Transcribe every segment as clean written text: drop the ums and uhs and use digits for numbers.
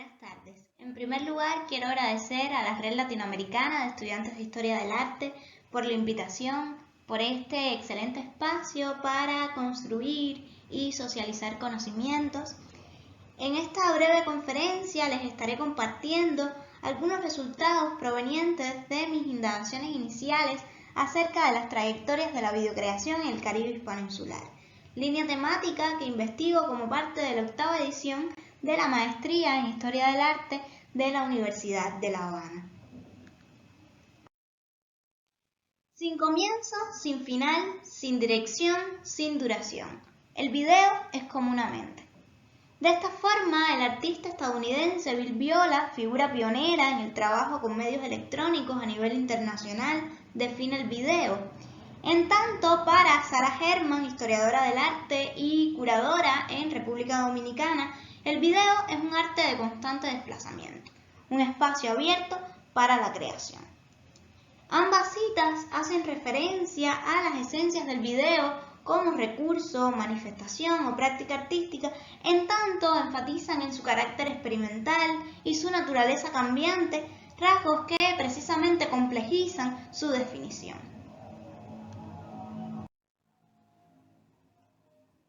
Buenas tardes. En primer lugar, quiero agradecer a la Red Latinoamericana de Estudiantes de Historia del Arte por la invitación, por este excelente espacio para construir y socializar conocimientos. En esta breve conferencia les estaré compartiendo algunos resultados provenientes de mis indagaciones iniciales acerca de las trayectorias de la videocreación en el Caribe hispano-insular, línea temática que investigo como parte de la 8ª edición de la Maestría en Historia del Arte de la Universidad de La Habana. Sin comienzo, sin final, sin dirección, sin duración. El video es como una mente. De esta forma, el artista estadounidense Bill Viola, figura pionera en el trabajo con medios electrónicos a nivel internacional, define el video. En tanto, para Sarah Herman, historiadora del arte y curadora en República Dominicana, el video es un arte de constante desplazamiento, un espacio abierto para la creación. Ambas citas hacen referencia a las esencias del video como recurso, manifestación o práctica artística, en tanto enfatizan en su carácter experimental y su naturaleza cambiante, rasgos que precisamente complejizan su definición.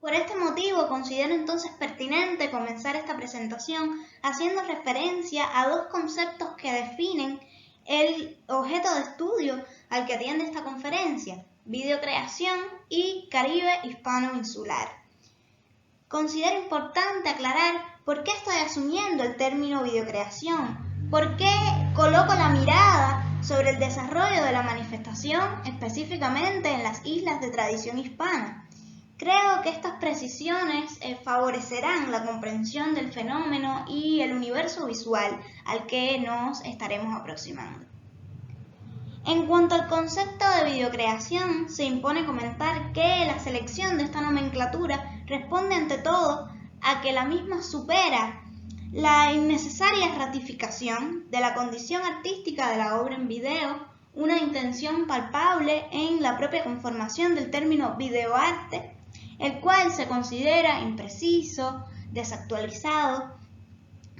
Por este motivo, considero entonces pertinente comenzar esta presentación haciendo referencia a dos conceptos que definen el objeto de estudio al que atiende esta conferencia: videocreación y Caribe hispano-insular. Considero importante aclarar por qué estoy asumiendo el término videocreación, por qué coloco la mirada sobre el desarrollo de la manifestación específicamente en las islas de tradición hispana. Creo que estas precisiones favorecerán la comprensión del fenómeno y el universo visual al que nos estaremos aproximando. En cuanto al concepto de videocreación, se impone comentar que la selección de esta nomenclatura responde ante todo a que la misma supera la innecesaria ratificación de la condición artística de la obra en video, una intención palpable en la propia conformación del término videoarte, el cual se considera impreciso, desactualizado.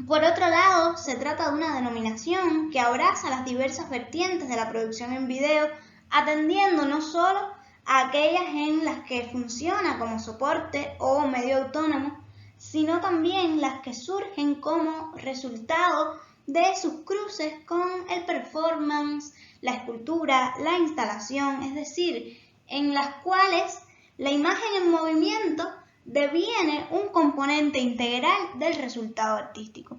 Por otro lado, se trata de una denominación que abraza las diversas vertientes de la producción en video, atendiendo no solo a aquellas en las que funciona como soporte o medio autónomo, sino también las que surgen como resultado de sus cruces con el performance, la escultura, la instalación, es decir, en las cuales la imagen en movimiento deviene un componente integral del resultado artístico.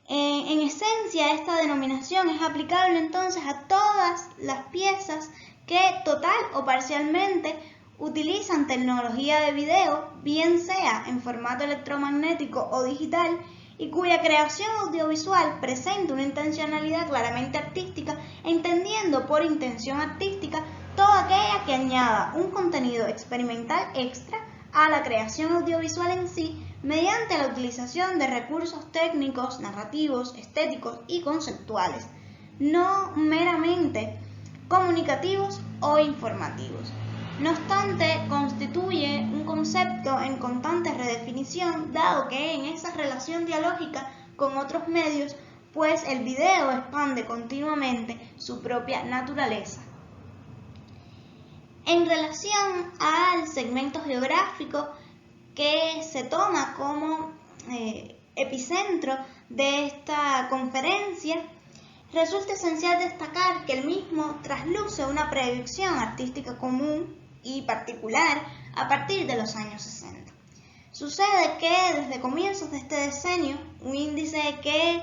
En esencia, esta denominación es aplicable entonces a todas las piezas que total o parcialmente utilizan tecnología de video, bien sea en formato electromagnético o digital, y cuya creación audiovisual presenta una intencionalidad claramente artística, entendiendo por intención artística toda aquella que añada un contenido experimental extra a la creación audiovisual en sí, mediante la utilización de recursos técnicos, narrativos, estéticos y conceptuales, no meramente comunicativos o informativos. No obstante, constituye un concepto en constante redefinición, dado que en esa relación dialógica con otros medios, pues el video expande continuamente su propia naturaleza. En relación al segmento geográfico que se toma como epicentro de esta conferencia, resulta esencial destacar que el mismo trasluce una proyección artística común y particular a partir de los años 60. Sucede que desde comienzos de este decenio, un índice que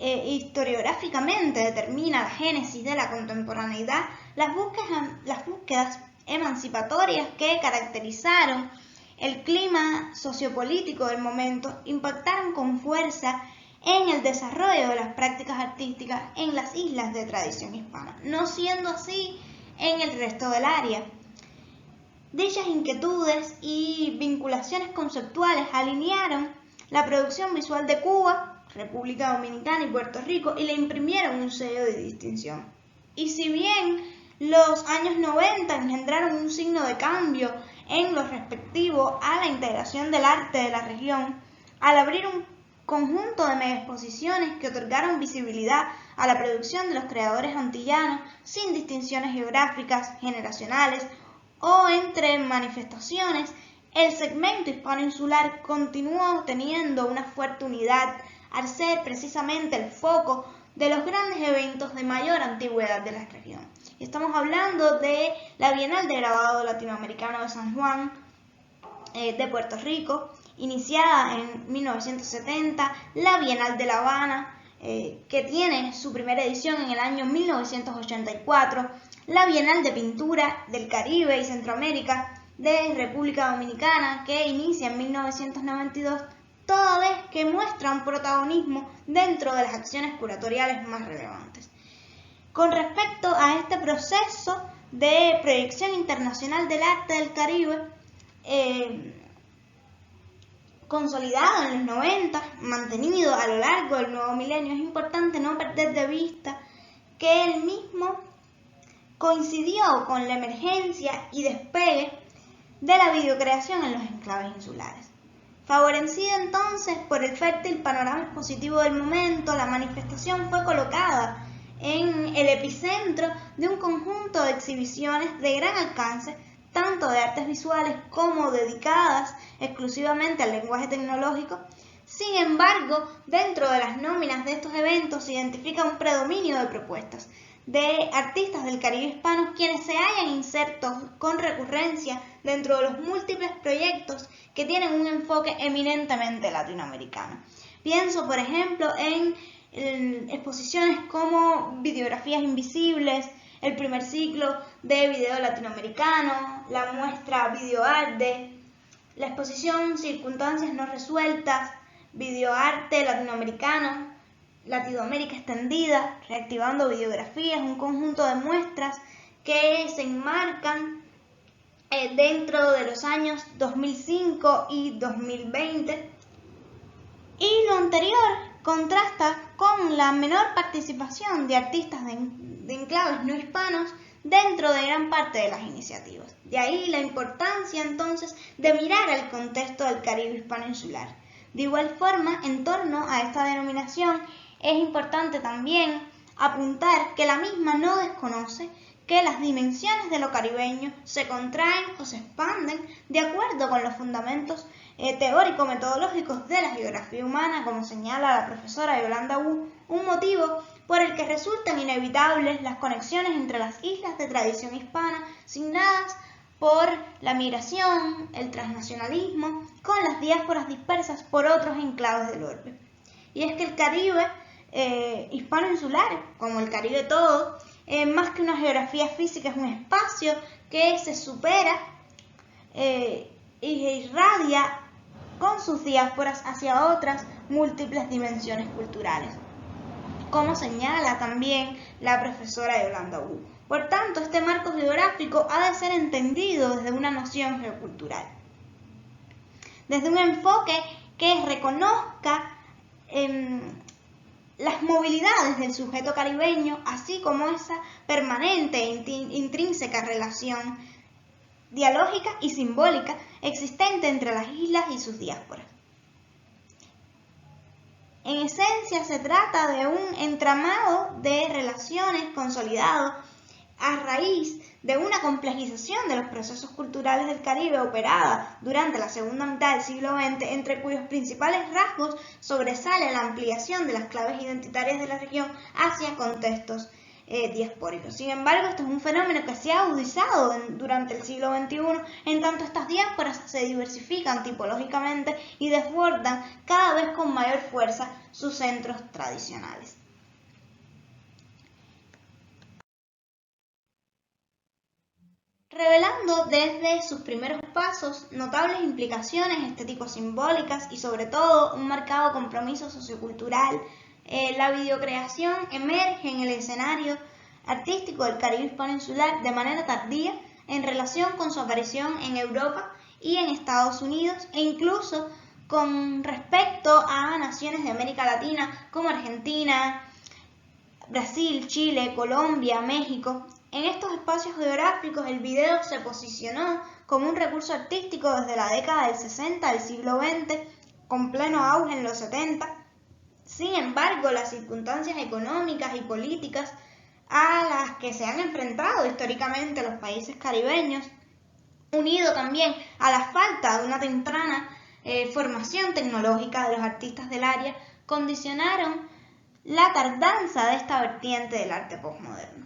historiográficamente determina la génesis de la contemporaneidad, las búsquedas emancipatorias que caracterizaron el clima sociopolítico del momento impactaron con fuerza en el desarrollo de las prácticas artísticas en las islas de tradición hispana, no siendo así en el resto del área. Dichas inquietudes y vinculaciones conceptuales alinearon la producción visual de Cuba, República Dominicana y Puerto Rico y le imprimieron un sello de distinción. Y si bien los años 90 engendraron un signo de cambio en lo respectivo a la integración del arte de la región, al abrir un conjunto de megaexposiciones que otorgaron visibilidad a la producción de los creadores antillanos sin distinciones geográficas, generacionales o entre manifestaciones, el segmento hispano-insular continuó teniendo una fuerte unidad al ser precisamente el foco de los grandes eventos de mayor antigüedad de la región. Estamos hablando de la Bienal de Grabado Latinoamericano de San Juan de Puerto Rico, iniciada en 1970, la Bienal de La Habana, que tiene su primera edición en el año 1984, la Bienal de Pintura del Caribe y Centroamérica de República Dominicana, que inicia en 1992, toda vez que muestra un protagonismo dentro de las acciones curatoriales más relevantes. Con respecto a este proceso de proyección internacional del arte del Caribe, consolidado en los 90, mantenido a lo largo del nuevo milenio, es importante no perder de vista que el mismo coincidió con la emergencia y despegue de la videocreación en los enclaves insulares. Favorecida entonces por el fértil panorama expositivo del momento, la manifestación fue colocada en el epicentro de un conjunto de exhibiciones de gran alcance, tanto de artes visuales como dedicadas exclusivamente al lenguaje tecnológico. Sin embargo, dentro de las nóminas de estos eventos se identifica un predominio de propuestas de artistas del Caribe hispano quienes se hallan insertos con recurrencia dentro de los múltiples proyectos que tienen un enfoque eminentemente latinoamericano. Pienso, por ejemplo, en exposiciones como Videografías Invisibles, el primer ciclo de video latinoamericano, la muestra Videoarte, la exposición Circunstancias no resueltas, Videoarte latinoamericano, Latinoamérica extendida, Reactivando Videografías, un conjunto de muestras que se enmarcan dentro de los años 2005 y 2020. Y lo anterior contrasta con la menor participación de artistas de enclaves no hispanos dentro de gran parte de las iniciativas. De ahí la importancia entonces de mirar el contexto del Caribe hispano-insular. De igual forma, en torno a esta denominación, es importante también apuntar que la misma no desconoce que las dimensiones de lo caribeño se contraen o se expanden de acuerdo con los fundamentos teórico-metodológicos de la geografía humana, como señala la profesora Yolanda Wu, un motivo por el que resultan inevitables las conexiones entre las islas de tradición hispana, signadas por la migración, el transnacionalismo, con las diásporas dispersas por otros enclaves del orbe. Y es que el Caribe hispano-insular, como el Caribe todo, más que una geografía física, es un espacio que se supera y irradia con sus diásporas hacia otras múltiples dimensiones culturales, como señala también la profesora Yolanda Wu. Por tanto, este marco geográfico ha de ser entendido desde una noción geocultural, desde un enfoque que reconozca las movilidades del sujeto caribeño, así como esa permanente e intrínseca relación dialógica y simbólica existente entre las islas y sus diásporas. En esencia, se trata de un entramado de relaciones consolidado a raíz de una complejización de los procesos culturales del Caribe operada durante la segunda mitad del siglo XX, entre cuyos principales rasgos sobresale la ampliación de las claves identitarias de la región hacia contextos diaspóricos. Sin embargo, esto es un fenómeno que se ha agudizado durante el siglo XXI, en tanto estas diásporas se diversifican tipológicamente y desbordan cada vez con mayor fuerza sus centros tradicionales. Revelando desde sus primeros pasos notables implicaciones estético-simbólicas y sobre todo un marcado compromiso sociocultural, la videocreación emerge en el escenario artístico del Caribe hispano-insular de manera tardía en relación con su aparición en Europa y en Estados Unidos, e incluso con respecto a naciones de América Latina como Argentina, Brasil, Chile, Colombia, México. En estos espacios geográficos el video se posicionó como un recurso artístico desde la década del 60 del siglo XX, con pleno auge en los 70, Sin embargo, las circunstancias económicas y políticas a las que se han enfrentado históricamente los países caribeños, unido también a la falta de una temprana formación tecnológica de los artistas del área, condicionaron la tardanza de esta vertiente del arte postmoderno.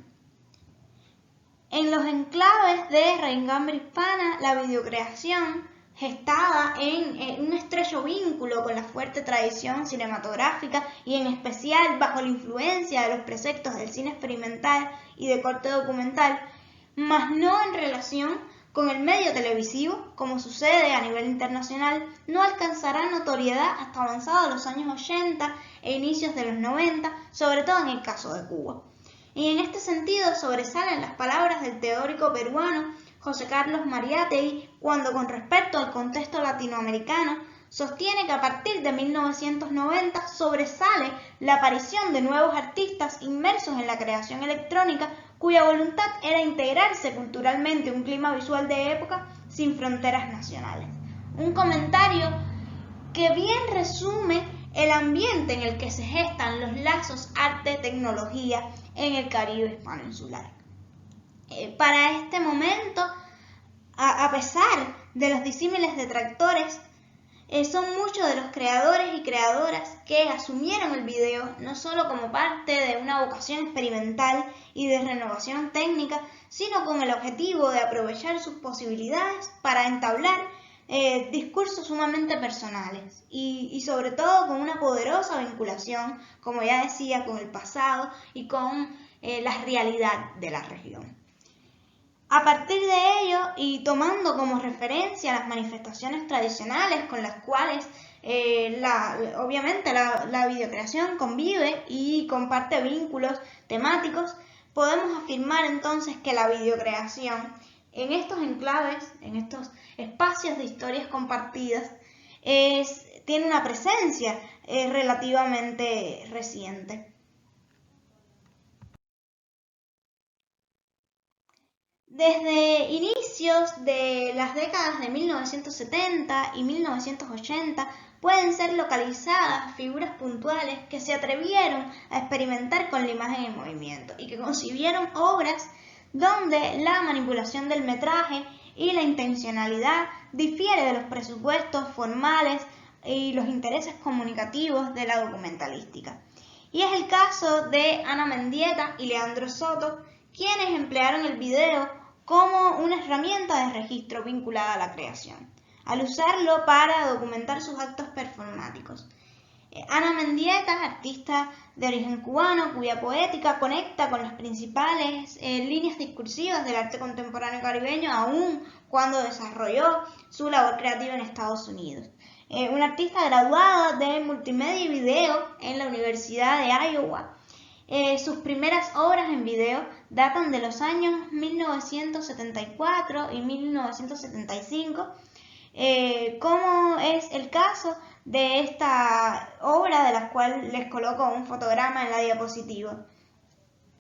En los enclaves de raigambre hispana, la videocreación, gestada en un estrecho vínculo con la fuerte tradición cinematográfica y en especial bajo la influencia de los preceptos del cine experimental y de corte documental, mas no en relación con el medio televisivo, como sucede a nivel internacional, no alcanzará notoriedad hasta avanzados los años 80 e inicios de los 90, sobre todo en el caso de Cuba. Y en este sentido sobresalen las palabras del teórico peruano José Carlos Mariátegui, cuando con respecto al contexto latinoamericano sostiene que a partir de 1990 sobresale la aparición de nuevos artistas inmersos en la creación electrónica cuya voluntad era integrarse culturalmente a un clima visual de época sin fronteras nacionales. Un comentario que bien resume el ambiente en el que se gestan los lazos arte-tecnología en el Caribe hispano-insular. Para este momento, a pesar de los disímiles detractores, son muchos de los creadores y creadoras que asumieron el video no solo como parte de una vocación experimental y de renovación técnica, sino con el objetivo de aprovechar sus posibilidades para entablar discursos sumamente personales y sobre todo con una poderosa vinculación, como ya decía, con el pasado y con la realidad de la región. A partir de ello, y tomando como referencia las manifestaciones tradicionales con las cuales obviamente la videocreación convive y comparte vínculos temáticos, podemos afirmar entonces que la videocreación en estos enclaves, en estos espacios de historias compartidas, tiene una presencia relativamente reciente. Desde inicios de las décadas de 1970 y 1980 pueden ser localizadas figuras puntuales que se atrevieron a experimentar con la imagen en movimiento y que concibieron obras donde la manipulación del metraje y la intencionalidad difiere de los presupuestos formales y los intereses comunicativos de la documentalística. Y es el caso de Ana Mendieta y Leandro Soto, quienes emplearon el video como una herramienta de registro vinculada a la creación, al usarlo para documentar sus actos performáticos. Ana Mendieta, artista de origen cubano, cuya poética conecta con las principales líneas discursivas del arte contemporáneo caribeño, aun cuando desarrolló su labor creativa en Estados Unidos. Una artista graduada de multimedia y video en la Universidad de Iowa. Sus primeras obras en video datan de los años 1974 y 1975, como es el caso de esta obra de la cual les coloco un fotograma en la diapositiva.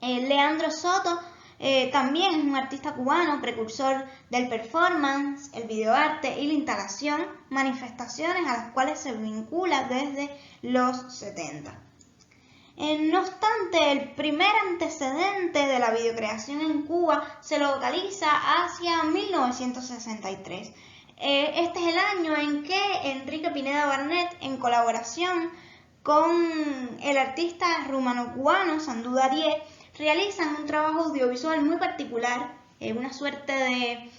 Leandro Soto también es un artista cubano, precursor del performance, el videoarte y la instalación, manifestaciones a las cuales se vincula desde los 70. No obstante, el primer antecedente de la videocreación en Cuba se localiza hacia 1963. Este es el año en que Enrique Pineda Barnett, en colaboración con el artista rumano-cubano Sandú Darie, realizan un trabajo audiovisual muy particular, una suerte de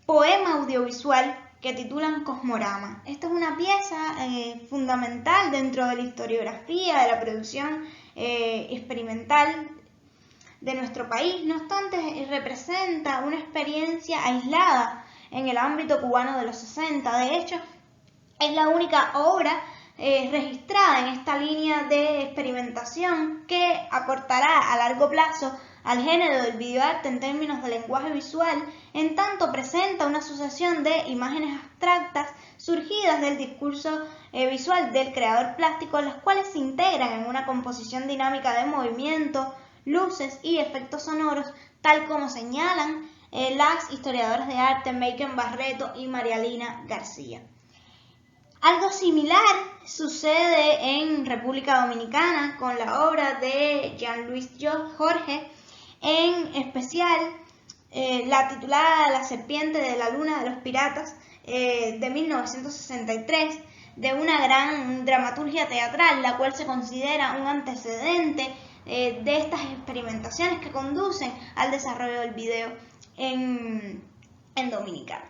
poema audiovisual que titulan Cosmorama. Esta es una pieza fundamental dentro de la historiografía de la producción experimental de nuestro país. No obstante, representa una experiencia aislada en el ámbito cubano de los 60. De hecho, es la única obra registrada en esta línea de experimentación que aportará a largo plazo al género del videoarte en términos de lenguaje visual, en tanto presenta una sucesión de imágenes abstractas surgidas del discurso visual del creador plástico, las cuales se integran en una composición dinámica de movimiento, luces y efectos sonoros, tal como señalan las historiadoras de arte Maiken Barreto y Marialina García. Algo similar sucede en República Dominicana con la obra de Jean-Louis Jorge, en especial la titulada La serpiente de la luna de los piratas de 1963, de una gran dramaturgia teatral, la cual se considera un antecedente de estas experimentaciones que conducen al desarrollo del video en Dominicana.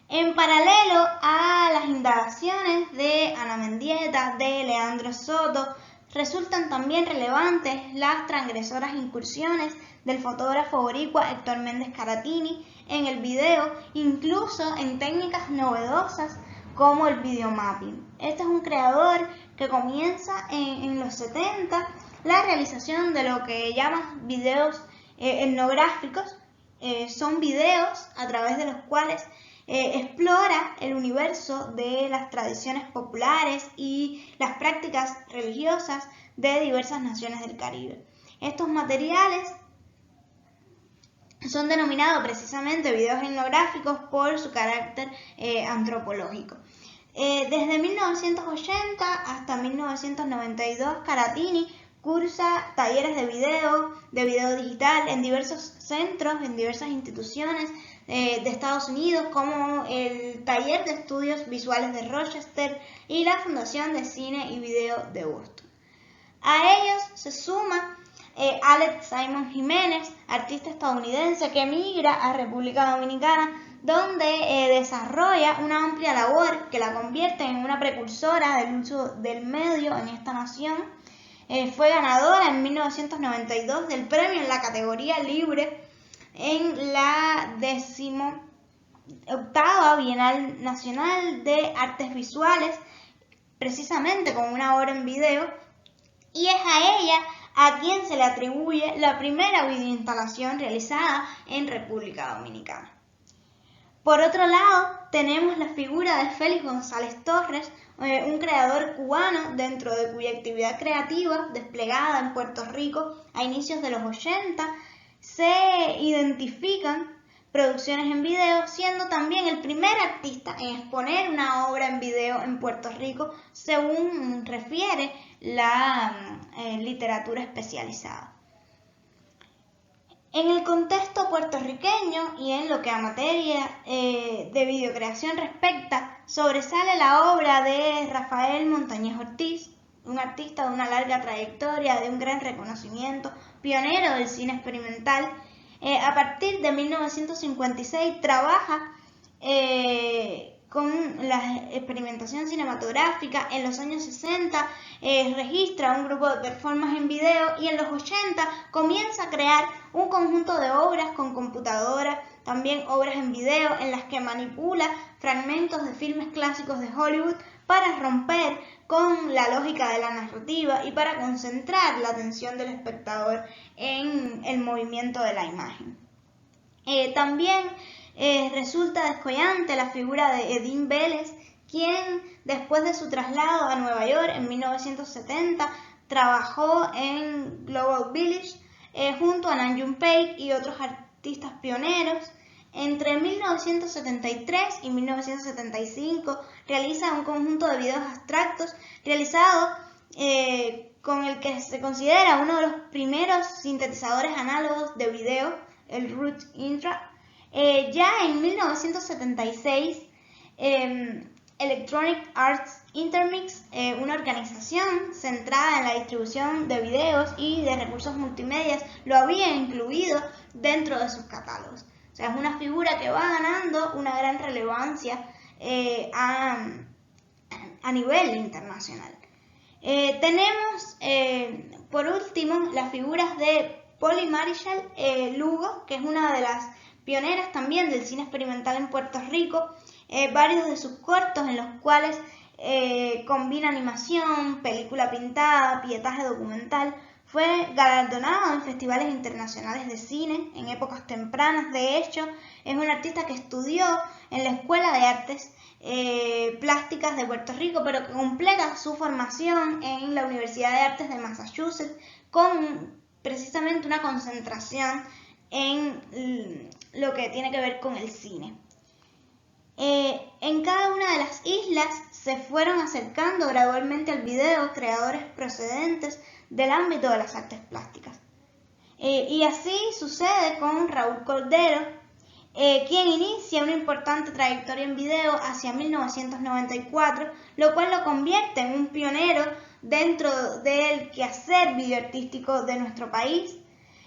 En paralelo a las indagaciones de Ana Mendieta, de Leandro Soto, resultan también relevantes las transgresoras incursiones del fotógrafo boricua Héctor Méndez Caratini en el video, incluso en técnicas novedosas como el videomapping. Este es un creador que comienza en los 70 la realización de lo que llama videos etnográficos. Son videos a través de los cuales explora el universo de las tradiciones populares y las prácticas religiosas de diversas naciones del Caribe. Estos materiales son denominados precisamente videos etnográficos por su carácter antropológico. Desde 1980 hasta 1992, Caratini cursa talleres de video digital en diversos centros, en diversas instituciones de Estados Unidos, como el Taller de Estudios Visuales de Rochester y la Fundación de Cine y Video de Boston. A ellos se suma Alex Simon Jiménez, artista estadounidense que emigra a República Dominicana, donde desarrolla una amplia labor que la convierte en una precursora del uso del medio en esta nación. Fue ganadora en 1992 del premio en la categoría libre en la 18ª Bienal Nacional de Artes Visuales, precisamente con una obra en video, y es a ella a quien se le atribuye la primera videoinstalación realizada en República Dominicana. Por otro lado, tenemos la figura de Félix González Torres, un creador cubano dentro de cuya actividad creativa, desplegada en Puerto Rico a inicios de los 80, se identifican producciones en video, siendo también el primer artista en exponer una obra en video en Puerto Rico, según refiere la literatura especializada. En el contexto puertorriqueño y en lo que a materia de videocreación respecta, sobresale la obra de Rafael Montañez Ortiz, un artista de una larga trayectoria, de un gran reconocimiento, pionero del cine experimental. A partir de 1956 trabaja con la experimentación cinematográfica. En los años 60 registra un grupo de performance en video y en los 80 comienza a crear un conjunto de obras con computadora, también obras en video en las que manipula fragmentos de filmes clásicos de Hollywood para romper con la lógica de la narrativa y para concentrar la atención del espectador en el movimiento de la imagen. También resulta descollante la figura de Edín Vélez, quien después de su traslado a Nueva York en 1970 trabajó en Global Village junto a Nam June Paik y otros artistas pioneros. Entre 1973 y 1975 realiza un conjunto de videos abstractos realizado con el que se considera uno de los primeros sintetizadores análogos de video, el Root Intra. Ya en 1976, Electronic Arts Intermix, una organización centrada en la distribución de videos y de recursos multimedia, lo había incluido dentro de sus catálogos. O sea, es una figura que va ganando una gran relevancia a nivel internacional. Tenemos, por último, las figuras de Polly Marichal Lugo, que es una de las pioneras también del cine experimental en Puerto Rico. Varios de sus cortos en los cuales combina animación, película pintada, pietaje documental. Fue galardonado en festivales internacionales de cine en épocas tempranas. De hecho, es un artista que estudió en la Escuela de Artes Plásticas de Puerto Rico, pero que completa su formación en la Universidad de Artes de Massachusetts con precisamente una concentración en lo que tiene que ver con el cine. En cada una de las islas se fueron acercando gradualmente al video creadores procedentes del ámbito de las artes plásticas. Y así sucede con Raúl Cordero, quien inicia una importante trayectoria en video hacia 1994, lo cual lo convierte en un pionero dentro del quehacer videoartístico de nuestro país.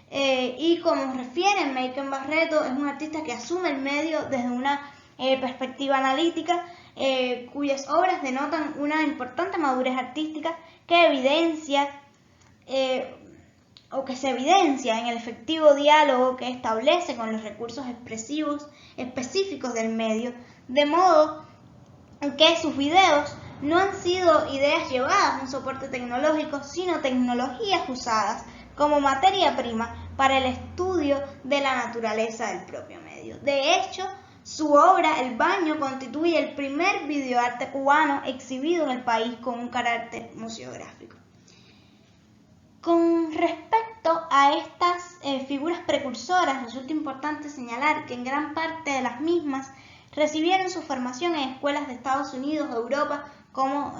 Y como refiere Meiken Barreto, es un artista que asume el medio desde una perspectiva analítica, cuyas obras denotan una importante madurez artística que evidencia o que se evidencia en el efectivo diálogo que establece con los recursos expresivos específicos del medio, de modo que sus videos no han sido ideas llevadas a un soporte tecnológico, sino tecnologías usadas como materia prima para el estudio de la naturaleza del propio medio. De hecho, su obra El Baño constituye el primer videoarte cubano exhibido en el país con un carácter museográfico. Con respecto a estas figuras precursoras, resulta importante señalar que en gran parte de las mismas recibieron su formación en escuelas de Estados Unidos o Europa, como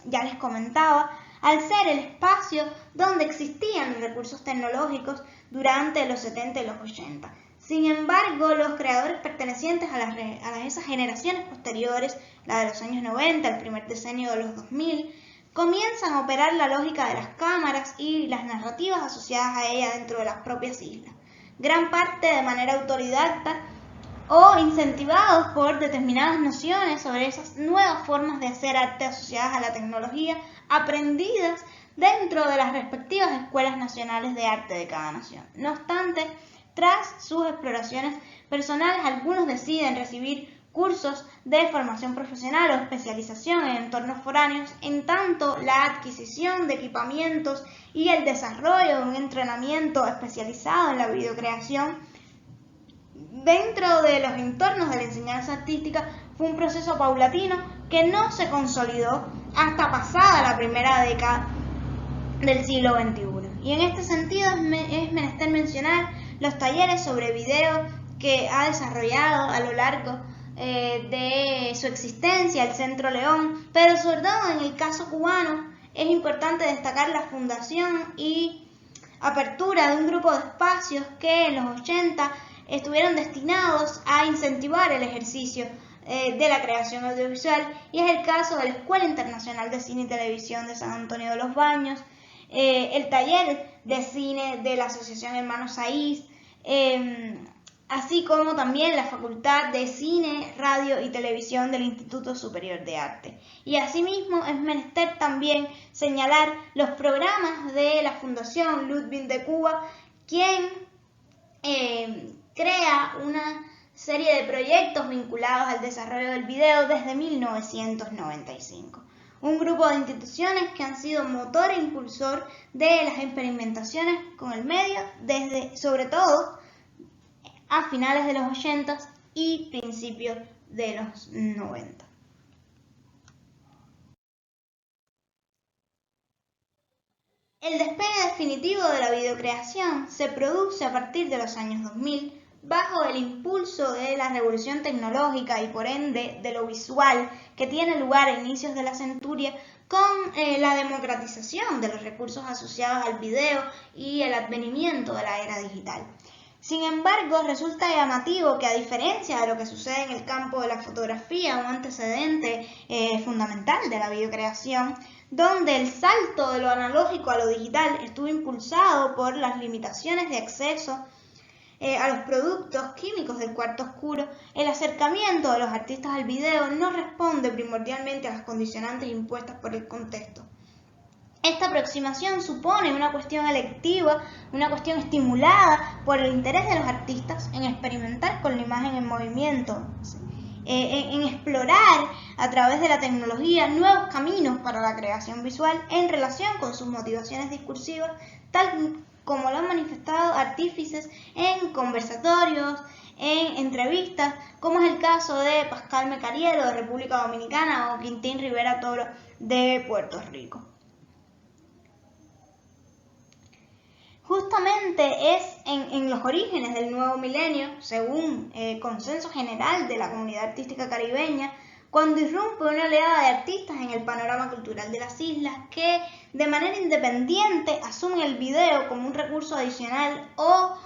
ya les comentaba, al ser el espacio donde existían los recursos tecnológicos durante los 70 y los 80. Sin embargo, los creadores pertenecientes a esas generaciones posteriores, la de los años 90, el primer decenio de los 2000, comienzan a operar la lógica de las cámaras y las narrativas asociadas a ella dentro de las propias islas, gran parte de manera autodidacta o incentivados por determinadas nociones sobre esas nuevas formas de hacer arte asociadas a la tecnología, aprendidas dentro de las respectivas escuelas nacionales de arte de cada nación. No obstante, tras sus exploraciones personales, algunos deciden recibir cursos de formación profesional o especialización en entornos foráneos, en tanto la adquisición de equipamientos y el desarrollo de un entrenamiento especializado en la videocreación dentro de los entornos de la enseñanza artística fue un proceso paulatino que no se consolidó hasta pasada la primera década del siglo XXI. Y en este sentido es menester mencionar los talleres sobre video que ha desarrollado a lo largo de su existencia el Centro León, pero sobre todo en el caso cubano es importante destacar la fundación y apertura de un grupo de espacios que en los 80 estuvieron destinados a incentivar el ejercicio de la creación audiovisual, y es el caso de la Escuela Internacional de Cine y Televisión de San Antonio de los Baños, el taller de cine de la Asociación Hermanos Saiz, así como también la Facultad de Cine, Radio y Televisión del Instituto Superior de Arte. Y asimismo es menester también señalar los programas de la Fundación Ludwig de Cuba, quien crea una serie de proyectos vinculados al desarrollo del video desde 1995. Un grupo de instituciones que han sido motor e impulsor de las experimentaciones con el medio desde, sobre todo, a finales de los 80 y principios de los 90. El despegue definitivo de la videocreación se produce a partir de los años 2000 bajo el impulso de la revolución tecnológica y por ende de lo visual que tiene lugar a inicios de la centuria con la democratización de los recursos asociados al video y el advenimiento de la era digital. Sin embargo, resulta llamativo que a diferencia de lo que sucede en el campo de la fotografía, un antecedente fundamental de la videocreación, donde el salto de lo analógico a lo digital estuvo impulsado por las limitaciones de acceso a los productos químicos del cuarto oscuro, el acercamiento de los artistas al video no responde primordialmente a las condicionantes impuestas por el contexto. Esta aproximación supone una cuestión electiva, una cuestión estimulada por el interés de los artistas en experimentar con la imagen en movimiento, en explorar a través de la tecnología nuevos caminos para la creación visual en relación con sus motivaciones discursivas, tal como lo han manifestado artífices en conversatorios, en entrevistas, como es el caso de Pascal Mecarielo de República Dominicana o Quintín Rivera Toro de Puerto Rico. Justamente es en los orígenes del nuevo milenio, según consenso general de la comunidad artística caribeña, cuando irrumpe una oleada de artistas en el panorama cultural de las islas que de manera independiente asumen el video como un recurso adicional o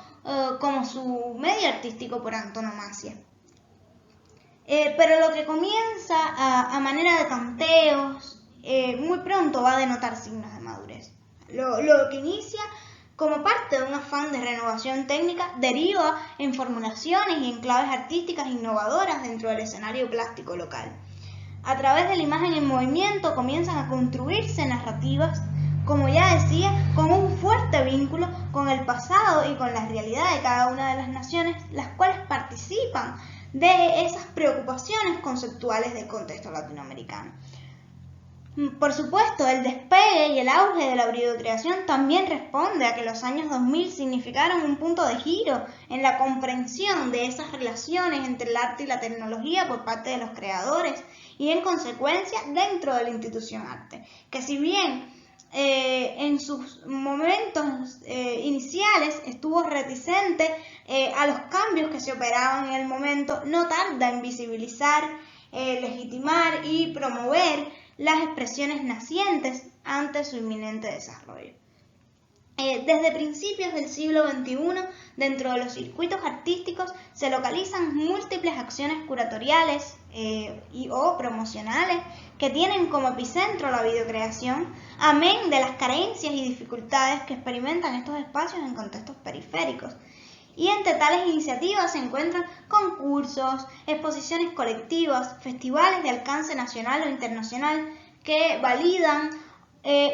como su medio artístico por antonomasia. Pero lo que comienza a manera de tanteos, muy pronto va a denotar signos de madurez. Lo que inicia como parte de un afán de renovación técnica deriva en formulaciones y en claves artísticas innovadoras dentro del escenario plástico local. A través de la imagen en movimiento comienzan a construirse narrativas, como ya decía, con un fuerte vínculo con el pasado y con la realidad de cada una de las naciones, las cuales participan de esas preocupaciones conceptuales del contexto latinoamericano. Por supuesto, el despegue y el auge de la videocreación también responde a que los años 2000 significaron un punto de giro en la comprensión de esas relaciones entre el arte y la tecnología por parte de los creadores y, en consecuencia, dentro de la institución arte, que si bien en sus momentos iniciales estuvo reticente a los cambios que se operaban en el momento, no tarda en visibilizar, legitimar y promover las expresiones nacientes ante su inminente desarrollo. Desde principios del siglo XXI, dentro de los circuitos artísticos se localizan múltiples acciones curatoriales o promocionales que tienen como epicentro la videocreación, amén de las carencias y dificultades que experimentan estos espacios en contextos periféricos. Y entre tales iniciativas se encuentran concursos, exposiciones colectivas, festivales de alcance nacional o internacional que validan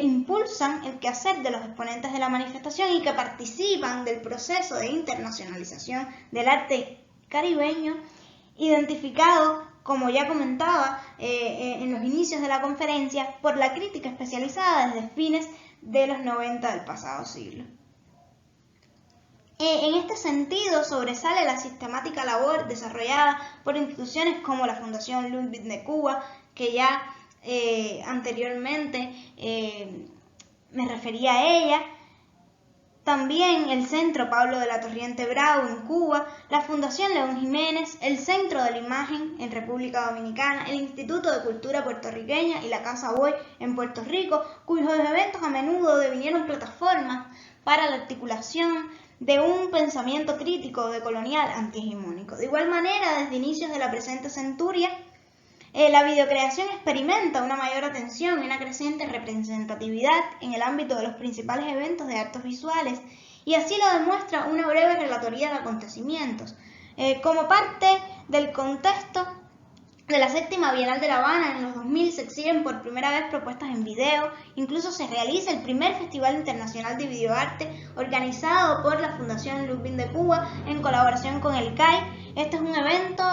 impulsan el quehacer de los exponentes de la manifestación y que participan del proceso de internacionalización del arte caribeño, identificado, como ya comentaba en los inicios de la conferencia, por la crítica especializada desde fines de los 90 del pasado siglo. En este sentido, sobresale la sistemática labor desarrollada por instituciones como la Fundación Ludwig de Cuba, que ya anteriormente me refería a ella, también el Centro Pablo de la Torriente Bravo en Cuba, la Fundación León Jiménez, el Centro de la Imagen en República Dominicana, el Instituto de Cultura Puertorriqueña y la Casa Boy en Puerto Rico, cuyos eventos a menudo devinieron plataformas para la articulación de un pensamiento crítico decolonial antihegemónico. De igual manera, desde inicios de la presente centuria, la videocreación experimenta una mayor atención y una creciente representatividad en el ámbito de los principales eventos de artes visuales, y así lo demuestra una breve relatoría de acontecimientos. Como parte del contexto de la séptima Bienal de La Habana, en los 2000 se exhiben por primera vez propuestas en video, incluso se realiza el primer Festival Internacional de Videoarte organizado por la Fundación Ludwig de Cuba en colaboración con el CAI. Este es un evento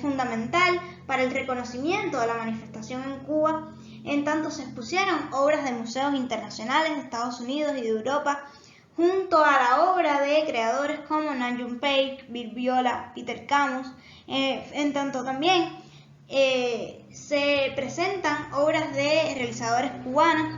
fundamental para el reconocimiento de la manifestación en Cuba, en tanto se expusieron obras de museos internacionales de Estados Unidos y de Europa, junto a la obra de creadores como Nam June Paik, Bill Viola, Peter Camus, en tanto también se presentan obras de realizadores cubanos.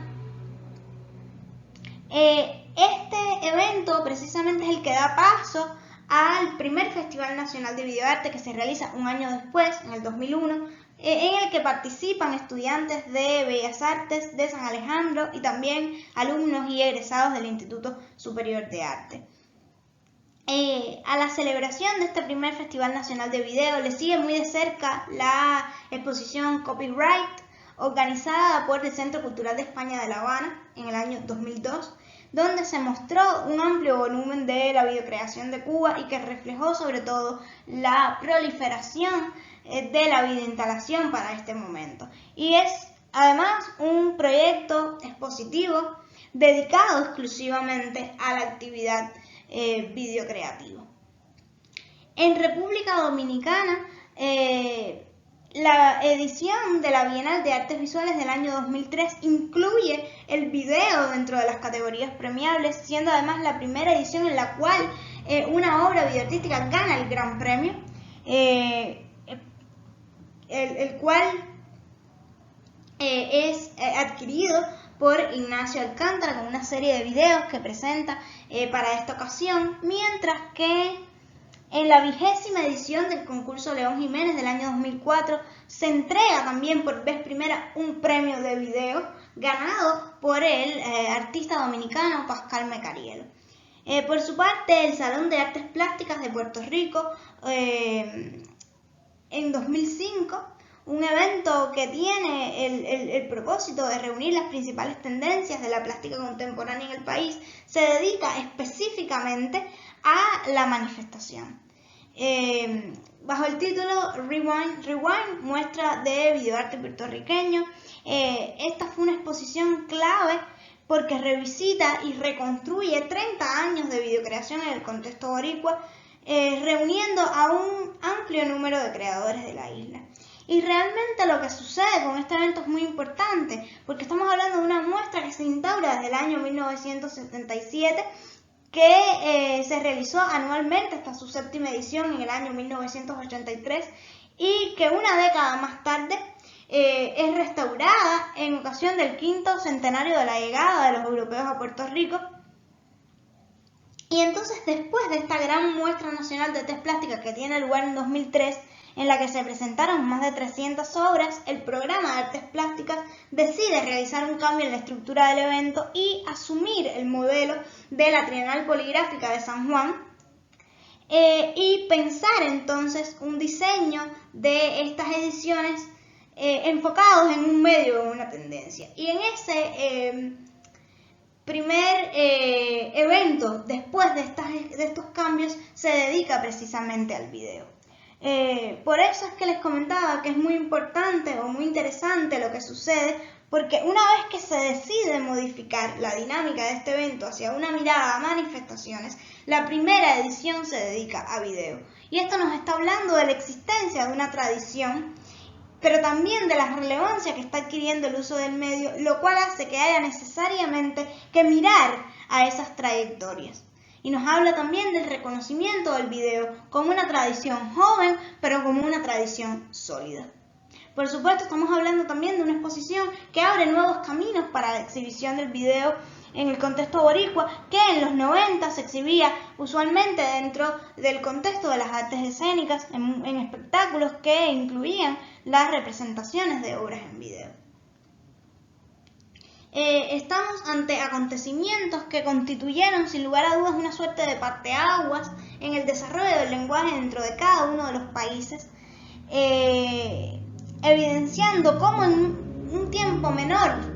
Este evento precisamente es el que da paso al primer Festival Nacional de Videoarte que se realiza un año después, en el 2001, en el que participan estudiantes de Bellas Artes de San Alejandro y también alumnos y egresados del Instituto Superior de Arte. A la celebración de este primer Festival Nacional de Video le sigue muy de cerca la exposición Copyright, organizada por el Centro Cultural de España de La Habana en el año 2002, donde se mostró un amplio volumen de la videocreación de Cuba y que reflejó sobre todo la proliferación de la videoinstalación para este momento. Y es además un proyecto expositivo dedicado exclusivamente a la actividad videocreativo. En República Dominicana, la edición de la Bienal de Artes Visuales del año 2003 incluye el video dentro de las categorías premiables, siendo además la primera edición en la cual una obra videoartística gana el gran premio, el cual es adquirido por Ignacio Alcántara con una serie de videos que presenta para esta ocasión, mientras que en la 20ª edición del concurso León Jiménez del año 2004 se entrega también por vez primera un premio de video ganado por el artista dominicano Pascal Mecarielo. Por su parte, el Salón de Artes Plásticas de Puerto Rico en 2005, un evento que tiene el propósito de reunir las principales tendencias de la plástica contemporánea en el país, se dedica específicamente a la manifestación. Bajo el título Rewind, muestra de videoarte puertorriqueño, esta fue una exposición clave porque revisita y reconstruye 30 años de videocreación en el contexto boricua, reuniendo a un amplio número de creadores de la isla. Y realmente lo que sucede con este evento es muy importante, porque estamos hablando de una muestra que se instaura desde el año 1977, que se realizó anualmente hasta su 7ª edición en el año 1983, y que una década más tarde es restaurada en ocasión del 5º centenario de la llegada de los europeos a Puerto Rico. Y entonces, después de esta gran muestra nacional de artes plásticas que tiene lugar en 2003, en la que se presentaron más de 300 obras, el programa de artes plásticas decide realizar un cambio en la estructura del evento y asumir el modelo de la Trienal Poligráfica de San Juan, y pensar entonces un diseño de estas ediciones enfocados en un medio o una tendencia. Y en ese primer evento, después de estos cambios, se dedica precisamente al video. Por eso es que les comentaba que es muy importante o muy interesante lo que sucede, porque una vez que se decide modificar la dinámica de este evento hacia una mirada a manifestaciones, la primera edición se dedica a video. Y esto nos está hablando de la existencia de una tradición, pero también de la relevancia que está adquiriendo el uso del medio, lo cual hace que haya necesariamente que mirar a esas trayectorias. Y nos habla también del reconocimiento del video como una tradición joven, pero como una tradición sólida. Por supuesto, estamos hablando también de una exposición que abre nuevos caminos para la exhibición del video en el contexto boricua, que en los 90 se exhibía usualmente dentro del contexto de las artes escénicas, en espectáculos que incluían las representaciones de obras en video. Estamos ante acontecimientos que constituyeron sin lugar a dudas una suerte de parteaguas en el desarrollo del lenguaje dentro de cada uno de los países, evidenciando cómo en un tiempo menor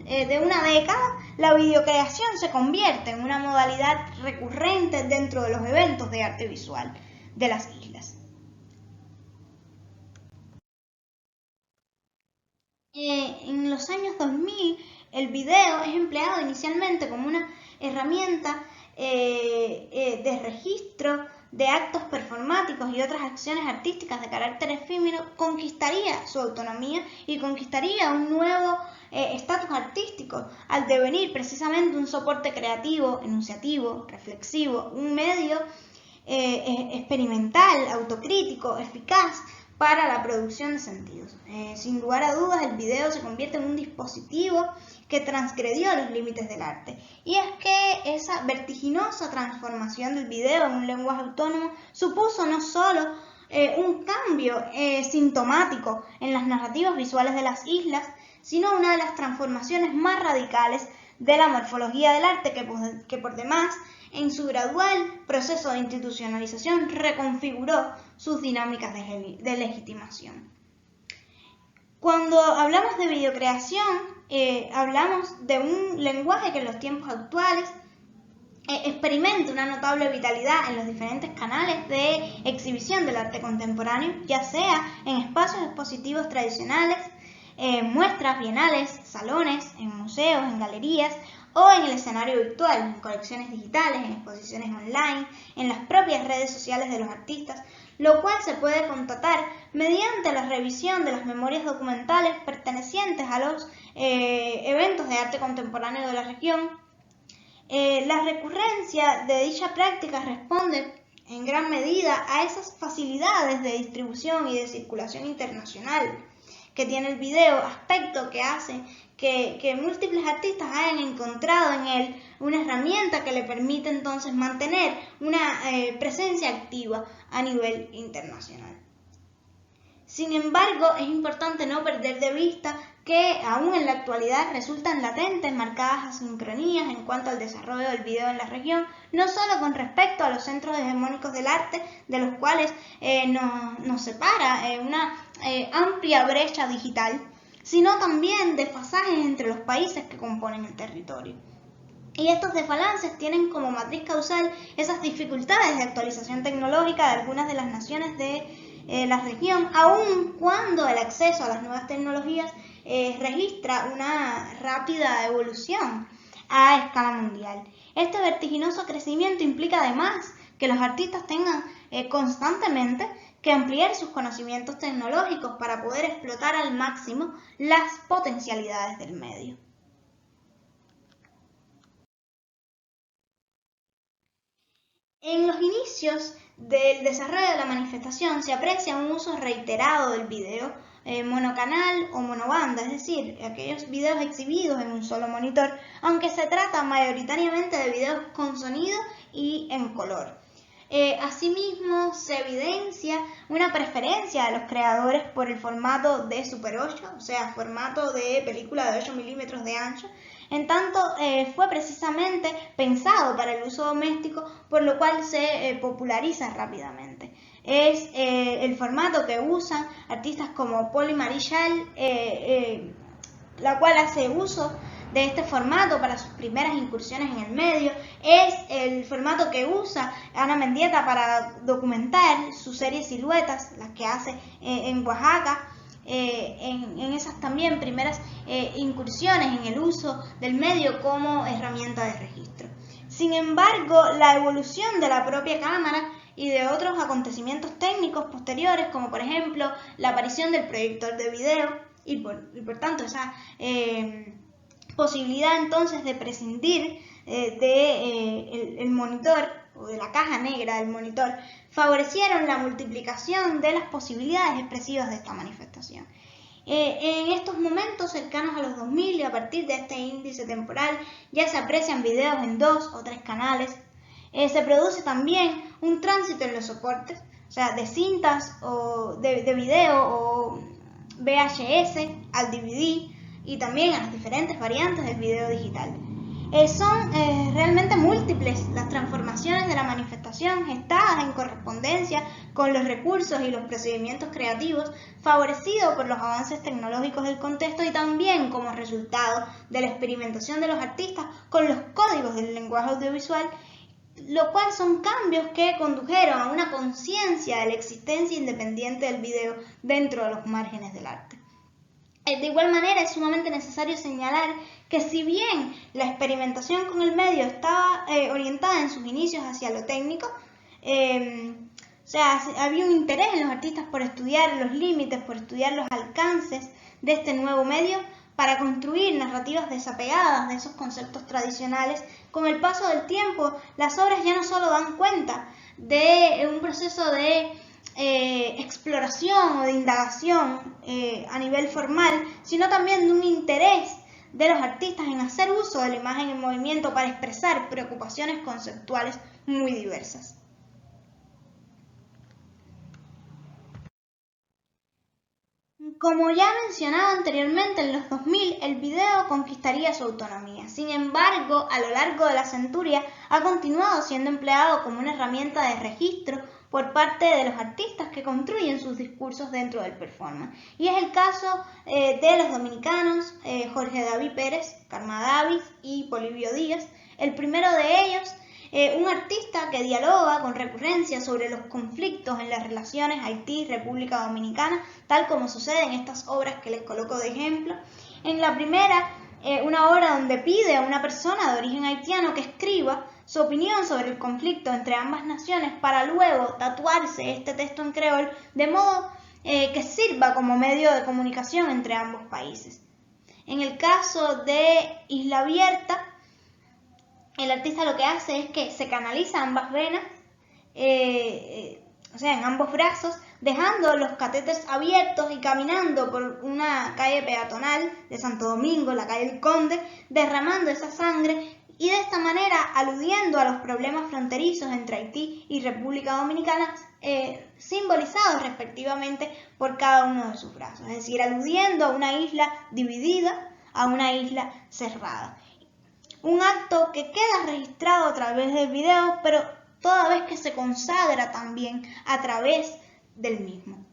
de una década la videocreación se convierte en una modalidad recurrente dentro de los eventos de arte visual de las islas. En los años 2000 el video es empleado inicialmente como una herramienta de registro de actos performáticos y otras acciones artísticas de carácter efímero. Conquistaría su autonomía y conquistaría un nuevo estatus artístico al devenir precisamente un soporte creativo, enunciativo, reflexivo, un medio experimental, autocrítico, eficaz para la producción de sentidos. Sin lugar a dudas, el video se convierte en un dispositivo que transgredió los límites del arte. Y es que esa vertiginosa transformación del video en un lenguaje autónomo supuso no solo un cambio sintomático en las narrativas visuales de las islas, sino una de las transformaciones más radicales de la morfología del arte que por demás, en su gradual proceso de institucionalización, reconfiguró sus dinámicas de legitimación. Cuando hablamos de videocreación, hablamos de un lenguaje que en los tiempos actuales experimenta una notable vitalidad en los diferentes canales de exhibición del arte contemporáneo, ya sea en espacios expositivos tradicionales, muestras bienales, salones, en museos, en galerías, o en el escenario virtual, en colecciones digitales, en exposiciones online, en las propias redes sociales de los artistas, lo cual se puede constatar mediante la revisión de las memorias documentales pertenecientes a los eventos de arte contemporáneo de la región. La recurrencia de dicha práctica responde en gran medida a esas facilidades de distribución y de circulación internacional que tiene el video, aspecto que hace que múltiples artistas hayan encontrado en él una herramienta que le permite entonces mantener una presencia activa a nivel internacional. Sin embargo, es importante no perder de vista que aún en la actualidad resultan latentes marcadas asincronías en cuanto al desarrollo del video en la región, no solo con respecto a los centros hegemónicos del arte, de los cuales nos separa una amplia brecha digital, sino también desfasajes entre los países que componen el territorio. Y estos desbalances tienen como matriz causal esas dificultades de actualización tecnológica de algunas de las naciones de la región, aun cuando el acceso a las nuevas tecnologías registra una rápida evolución a escala mundial. Este vertiginoso crecimiento implica además que los artistas tengan constantemente que ampliar sus conocimientos tecnológicos para poder explotar al máximo las potencialidades del medio. En los inicios del desarrollo de la manifestación se aprecia un uso reiterado del video monocanal o monobanda, es decir, aquellos videos exhibidos en un solo monitor, aunque se trata mayoritariamente de videos con sonido y en color. Asimismo, se evidencia una preferencia de los creadores por el formato de Super 8, o sea, formato de película de 8 milímetros de ancho, en tanto fue precisamente pensado para el uso doméstico, por lo cual se populariza rápidamente. Es el formato que usan artistas como Paul y Marichal, la cual hace uso de este formato para sus primeras incursiones en el medio. Es el formato que usa Ana Mendieta para documentar sus series Siluetas, las que hace en Oaxaca, en esas también primeras incursiones en el uso del medio como herramienta de registro. Sin embargo, la evolución de la propia cámara y de otros acontecimientos técnicos posteriores, como por ejemplo la aparición del proyector de video y por tanto esa posibilidad entonces de prescindir el monitor o de la caja negra del monitor, favorecieron la multiplicación de las posibilidades expresivas de esta manifestación. En estos momentos cercanos a los 2000 y a partir de este índice temporal ya se aprecian videos en 2 o 3 canales. Se produce también un tránsito en los soportes, o sea, de cintas o de video o VHS al DVD y también a las diferentes variantes del video digital. Son realmente múltiples las transformaciones de la manifestación gestadas en correspondencia con los recursos y los procedimientos creativos favorecidos por los avances tecnológicos del contexto y también como resultado de la experimentación de los artistas con los códigos del lenguaje audiovisual, lo cual son cambios que condujeron a una conciencia de la existencia independiente del video dentro de los márgenes del arte. De igual manera, es sumamente necesario señalar que si bien la experimentación con el medio estaba orientada en sus inicios hacia lo técnico, o sea, había un interés en los artistas por estudiar los límites, por estudiar los alcances de este nuevo medio para construir narrativas desapegadas de esos conceptos tradicionales. Con el paso del tiempo, las obras ya no solo dan cuenta de un proceso de exploración o de indagación a nivel formal, sino también de un interés de los artistas en hacer uso de la imagen en movimiento para expresar preocupaciones conceptuales muy diversas. Como ya mencionaba anteriormente, en los 2000 el video conquistaría su autonomía. Sin embargo, a lo largo de la centuria ha continuado siendo empleado como una herramienta de registro por parte de los artistas que construyen sus discursos dentro del performance. Y es el caso de los dominicanos Jorge David Pérez, Karma Davis y Polibio Díaz. El primero de ellos, un artista que dialoga con recurrencia sobre los conflictos en las relaciones Haití-República Dominicana, tal como sucede en estas obras que les coloco de ejemplo. En la primera, una obra donde pide a una persona de origen haitiano que escriba su opinión sobre el conflicto entre ambas naciones para luego tatuarse este texto en creol de modo que sirva como medio de comunicación entre ambos países. En el caso de Isla Abierta, el artista lo que hace es que se canaliza ambas venas, o sea, en ambos brazos, dejando los catéteres abiertos y caminando por una calle peatonal de Santo Domingo, la calle El Conde, derramando esa sangre y de esta manera aludiendo a los problemas fronterizos entre Haití y República Dominicana, simbolizados respectivamente por cada uno de sus brazos, es decir, aludiendo a una isla dividida, a una isla cerrada. Un acto que queda registrado a través del video, pero toda vez que se consagra también a través del mismo.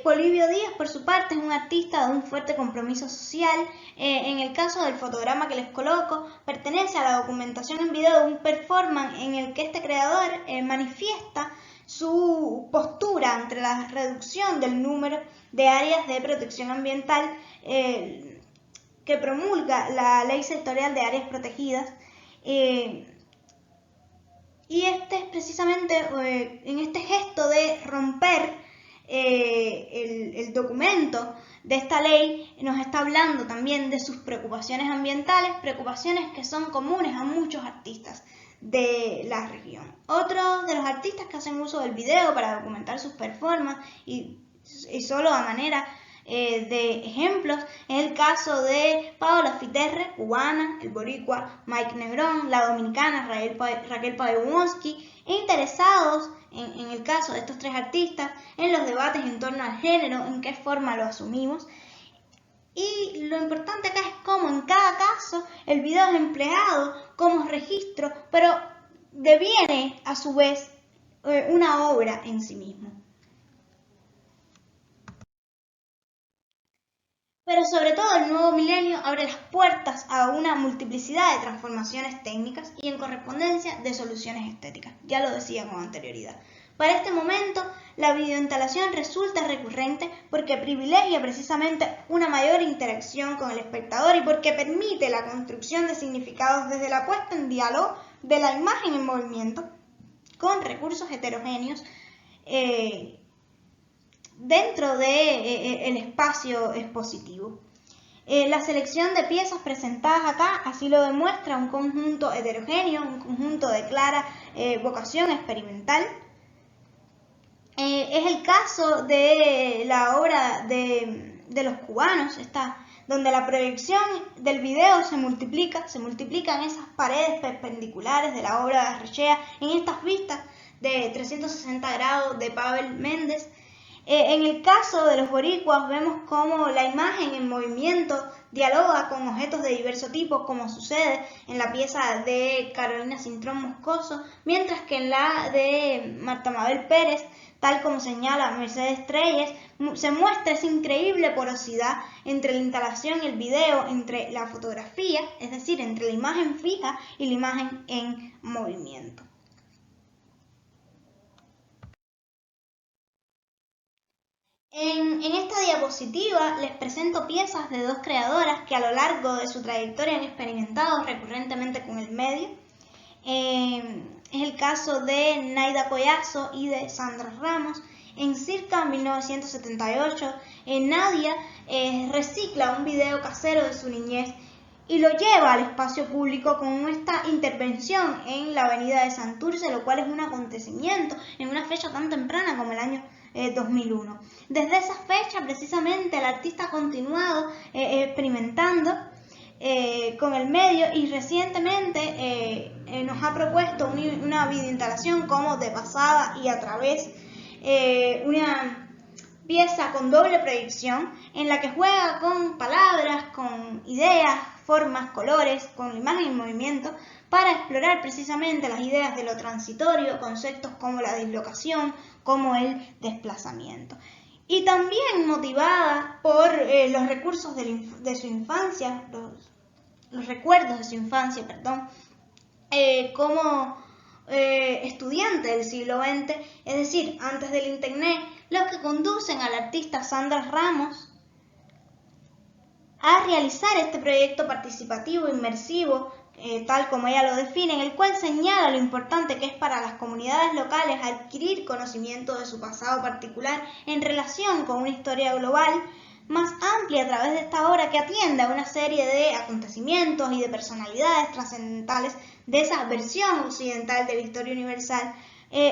Polibio Díaz, por su parte, es un artista de un fuerte compromiso social. En el caso del fotograma que les coloco, pertenece a la documentación en video de un performance en el que este creador manifiesta su postura ante la reducción del número de áreas de protección ambiental que promulga la Ley Sectorial de Áreas Protegidas. Y este es precisamente en este gesto de romper el documento de esta ley, nos está hablando también de sus preocupaciones ambientales, preocupaciones que son comunes a muchos artistas de la región. Otro de los artistas que hacen uso del video para documentar sus performances y solo a manera de ejemplos es el caso de Paola Fiterre, cubana, el boricua Mike Negrón, la dominicana Raquel Pavewonsky, interesados en el caso de estos tres artistas en los debates en torno al género, en qué forma lo asumimos. Y lo importante acá es cómo en cada caso el video es empleado como registro, pero deviene a su vez una obra en sí mismo. Pero sobre todo el nuevo milenio abre las puertas a una multiplicidad de transformaciones técnicas y en correspondencia de soluciones estéticas, ya lo decía con anterioridad. Para este momento, la videoinstalación resulta recurrente porque privilegia precisamente una mayor interacción con el espectador y porque permite la construcción de significados desde la puesta en diálogo de la imagen en movimiento con recursos heterogéneos dentro del espacio expositivo. La selección de piezas presentadas acá así lo demuestra, un conjunto heterogéneo, un conjunto de clara vocación experimental. Es el caso de la obra de los cubanos, donde la proyección del video se multiplican esas paredes perpendiculares de la obra de Arrechea en estas vistas de 360 grados de Pavel Méndez. En el caso de los boricuas vemos cómo la imagen en movimiento dialoga con objetos de diverso tipo, como sucede en la pieza de Carolina Cintrón Moscoso, mientras que en la de Marta Mabel Pérez, tal como señala Mercedes Treyes, se muestra esa increíble porosidad entre la instalación y el video, entre la fotografía, es decir, entre la imagen fija y la imagen en movimiento. En esta diapositiva les presento piezas de dos creadoras que a lo largo de su trayectoria han experimentado recurrentemente con el medio. Es el caso de Naida Collazo y de Sandra Ramos. En circa 1978, Nadia recicla un video casero de su niñez y lo lleva al espacio público con esta intervención en la avenida de Santurce, lo cual es un acontecimiento en una fecha tan temprana como el año 2001. Desde esa fecha, precisamente, el artista ha continuado experimentando con el medio y recientemente nos ha propuesto una videoinstalación como de pasada y a través, una pieza con doble proyección en la que juega con palabras, con ideas, formas, colores, con la imagen en movimiento para explorar precisamente las ideas de lo transitorio, conceptos como la dislocación, como el desplazamiento. Y también motivada por los recursos de su infancia, los recuerdos de su infancia, como estudiante del siglo XX, es decir, antes del Internet, los que conducen al artista Sandra Ramos a realizar este proyecto participativo, inmersivo, tal como ella lo define, en el cual señala lo importante que es para las comunidades locales adquirir conocimiento de su pasado particular en relación con una historia global más amplia a través de esta obra que atiende a una serie de acontecimientos y de personalidades trascendentales de esa versión occidental de la historia universal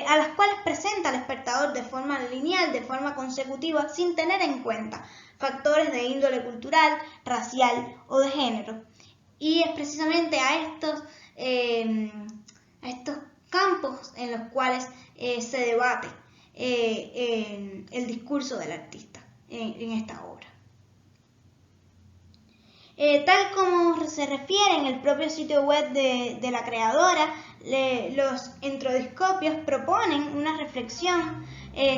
a las cuales presenta al espectador de forma lineal, de forma consecutiva, sin tener en cuenta factores de índole cultural, racial o de género. Y es precisamente a estos campos en los cuales se debate el discurso del artista en esta obra. Tal como se refiere en el propio sitio web de la creadora, los entrodiscopios proponen una reflexión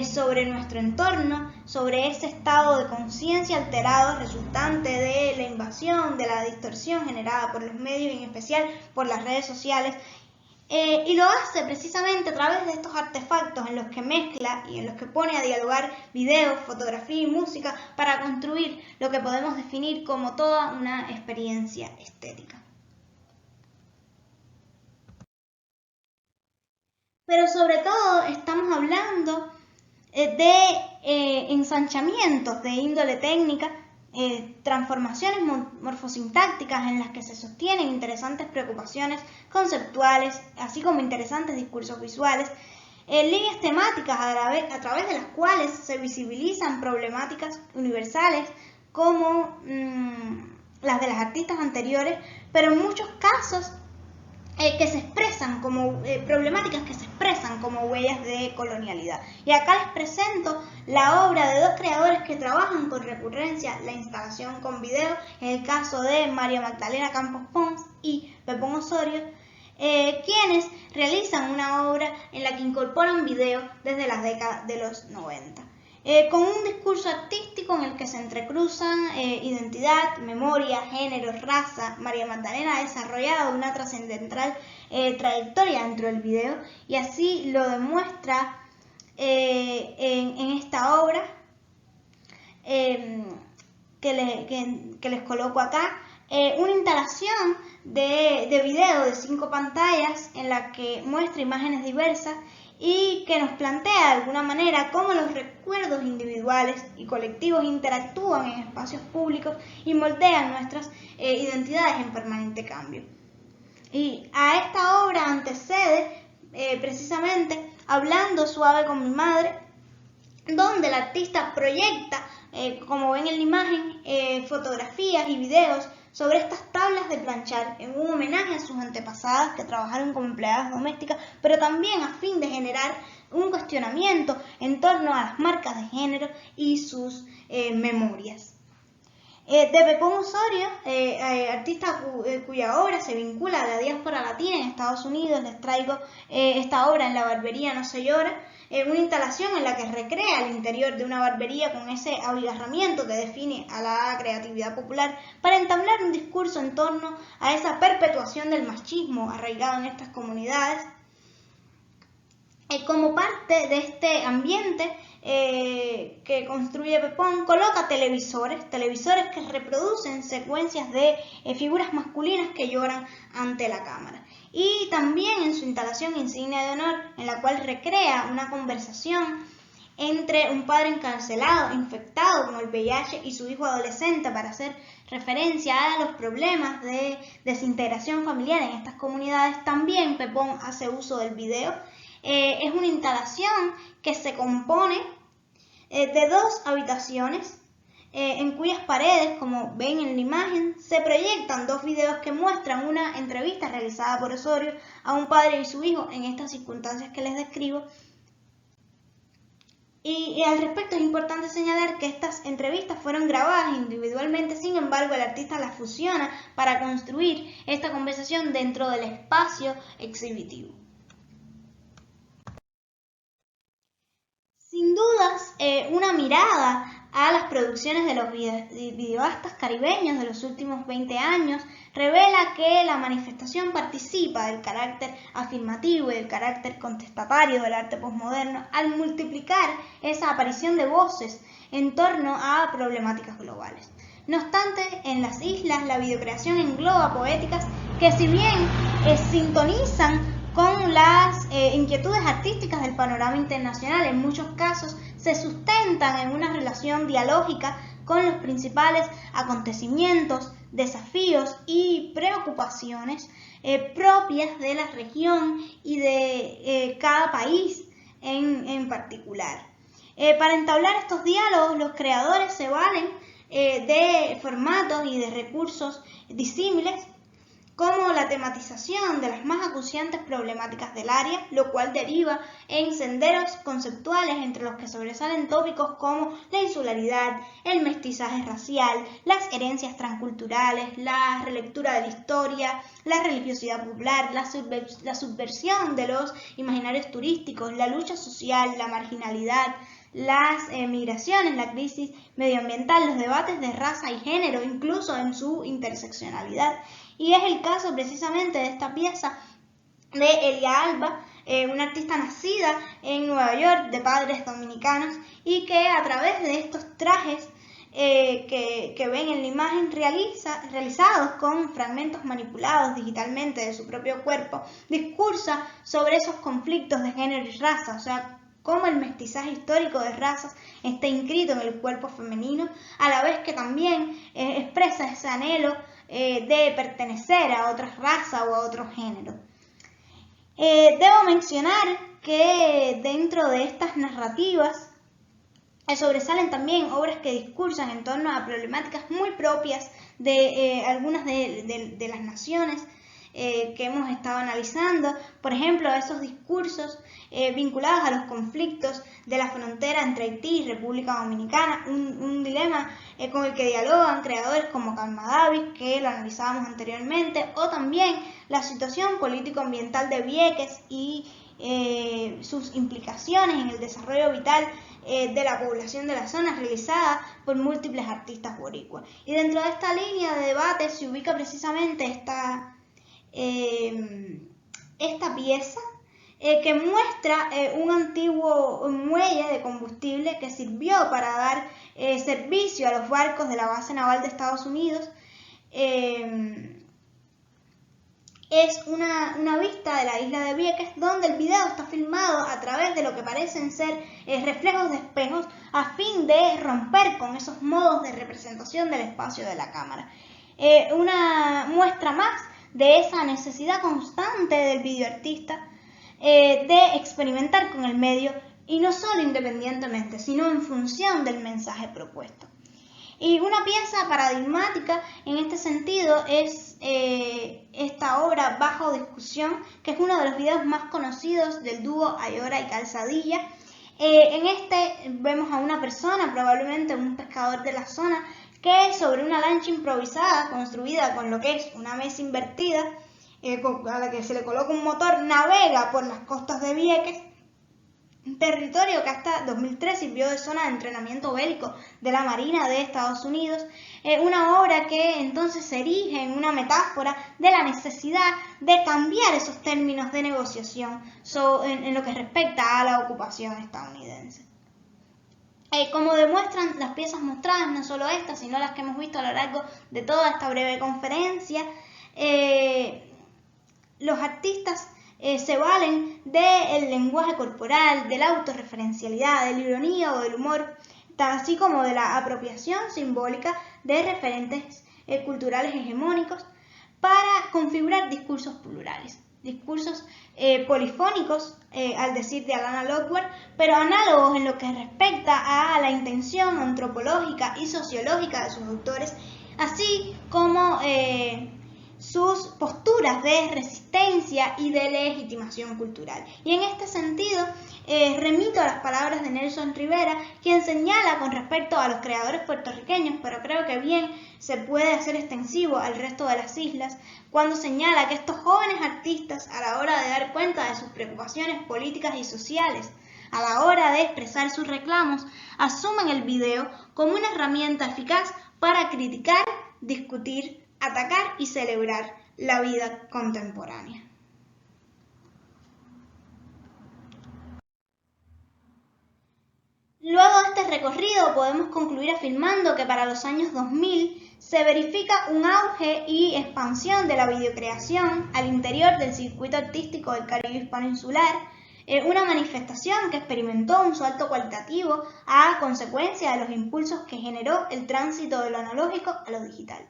sobre nuestro entorno, sobre ese estado de conciencia alterado resultante de la invasión, de la distorsión generada por los medios, en especial por las redes sociales, y lo hace precisamente a través de estos artefactos en los que mezcla y en los que pone a dialogar video, fotografía y música para construir lo que podemos definir como toda una experiencia estética. Pero sobre todo estamos hablando de ensanchamientos de índole técnica, transformaciones morfosintácticas en las que se sostienen interesantes preocupaciones conceptuales, así como interesantes discursos visuales, líneas temáticas a través de las cuales se visibilizan problemáticas universales como las de las artistas anteriores, pero en muchos casos que se expresan como problemáticas que se expresan como huellas de colonialidad. Y acá les presento la obra de dos creadores que trabajan con recurrencia la instalación con video, en el caso de María Magdalena Campos Pons y Pepón Osorio, quienes realizan una obra en la que incorporan video desde las décadas de los 90. Con un discurso artístico en el que se entrecruzan identidad, memoria, género, raza. María Magdalena ha desarrollado una trascendental trayectoria dentro del video y así lo demuestra en esta obra que les coloco acá. Una instalación de video de 5 pantallas en la que muestra imágenes diversas y que nos plantea de alguna manera cómo los recuerdos individuales y colectivos interactúan en espacios públicos y moldean nuestras identidades en permanente cambio. Y a esta obra antecede precisamente Hablando suave con mi madre, donde el artista proyecta, como ven en la imagen, fotografías y videos sobre estas tablas de planchar en un homenaje a sus antepasadas que trabajaron como empleadas domésticas, pero también a fin de generar un cuestionamiento en torno a las marcas de género y sus memorias. De Pepón Osorio, artista cuya obra se vincula a la diáspora latina en Estados Unidos, les traigo esta obra En la barbería no se llora, una instalación en la que recrea el interior de una barbería con ese abigarramiento que define a la creatividad popular para entablar un discurso en torno a esa perpetuación del machismo arraigado en estas comunidades. Como parte de este ambiente que construye Pepón, coloca televisores que reproducen secuencias de figuras masculinas que lloran ante la cámara. Y también en su instalación Insignia de Honor, en la cual recrea una conversación entre un padre encarcelado, infectado con el VIH y su hijo adolescente para hacer referencia a los problemas de desintegración familiar en estas comunidades. También Pepón hace uso del video. Es una instalación que se compone de 2 habitaciones en cuyas paredes, como ven en la imagen, se proyectan 2 videos que muestran una entrevista realizada por Osorio a un padre y su hijo en estas circunstancias que les describo. Y al respecto es importante señalar que estas entrevistas fueron grabadas individualmente, sin embargo el artista las fusiona para construir esta conversación dentro del espacio exhibitivo. Sin dudas, una mirada a las producciones de los videoastas caribeños de los últimos 20 años revela que la manifestación participa del carácter afirmativo y del carácter contestatario del arte posmoderno al multiplicar esa aparición de voces en torno a problemáticas globales. No obstante, en las islas la videocreación engloba poéticas que, si bien sintonizan con las inquietudes artísticas del panorama internacional, en muchos casos se sustentan en una relación dialógica con los principales acontecimientos, desafíos y preocupaciones propias de la región y de cada país en particular. Para entablar estos diálogos, los creadores se valen de formatos y de recursos disímiles, como la tematización de las más acuciantes problemáticas del área, lo cual deriva en senderos conceptuales entre los que sobresalen tópicos como la insularidad, el mestizaje racial, las herencias transculturales, la relectura de la historia, la religiosidad popular, la subversión de los imaginarios turísticos, la lucha social, la marginalidad, las migraciones, la crisis medioambiental, los debates de raza y género, incluso en su interseccionalidad. Y es el caso precisamente de esta pieza de Elia Alba, una artista nacida en Nueva York de padres dominicanos y que a través de estos trajes que ven en la imagen realizados con fragmentos manipulados digitalmente de su propio cuerpo, discursa sobre esos conflictos de género y raza, o sea, cómo el mestizaje histórico de razas está inscrito en el cuerpo femenino, a la vez que también expresa ese anhelo de pertenecer a otra raza o a otro género. Debo mencionar que dentro de estas narrativas sobresalen también obras que discursan en torno a problemáticas muy propias de algunas de las naciones que hemos estado analizando, por ejemplo, esos discursos vinculados a los conflictos de la frontera entre Haití y República Dominicana, un dilema con el que dialogan creadores como Calma Davis, que lo analizábamos anteriormente, o también la situación político-ambiental de Vieques y sus implicaciones en el desarrollo vital de la población de la zona, realizada por múltiples artistas boricuas. Y dentro de esta línea de debate se ubica precisamente esta pieza que muestra un antiguo muelle de combustible que sirvió para dar servicio a los barcos de la base naval de Estados Unidos. Es una vista de la isla de Vieques, donde el video está filmado a través de lo que parecen ser reflejos de espejos, a fin de romper con esos modos de representación del espacio de la cámara. Una muestra más de esa necesidad constante del videoartista de experimentar con el medio, y no solo independientemente, sino en función del mensaje propuesto. Y una pieza paradigmática en este sentido es esta obra Bajo Discusión, que es uno de los videos más conocidos del dúo Ayora y Calzadilla. En este vemos a una persona, probablemente un pescador de la zona, que sobre una lancha improvisada construida con lo que es una mesa invertida, a la que se le coloca un motor, navega por las costas de Vieques, un territorio que hasta 2003 sirvió de zona de entrenamiento bélico de la Marina de Estados Unidos. Una obra que entonces se erige en una metáfora de la necesidad de cambiar esos términos de negociación en lo que respecta a la ocupación estadounidense. Como demuestran las piezas mostradas, no solo estas, sino las que hemos visto a lo largo de toda esta breve conferencia, los artistas se valen del lenguaje corporal, de la autorreferencialidad, de la ironía o del humor, así como de la apropiación simbólica de referentes culturales hegemónicos para configurar discursos plurales, discursos polifónicos, al decir de Alana Lockwood, pero análogos en lo que respecta a la intención antropológica y sociológica de sus autores, así como sus posturas de resistencia y de legitimación cultural. Y en este sentido, remito a las palabras de Nelson Rivera, quien señala con respecto a los creadores puertorriqueños, pero creo que bien se puede hacer extensivo al resto de las islas, cuando señala que estos jóvenes artistas, a la hora de dar cuenta de sus preocupaciones políticas y sociales, a la hora de expresar sus reclamos, asumen el video como una herramienta eficaz para criticar, discutir, atacar y celebrar la vida contemporánea. Luego de este recorrido podemos concluir afirmando que para los años 2000 se verifica un auge y expansión de la videocreación al interior del circuito artístico del Caribe hispano-insular, una manifestación que experimentó un salto cualitativo a consecuencia de los impulsos que generó el tránsito de lo analógico a lo digital.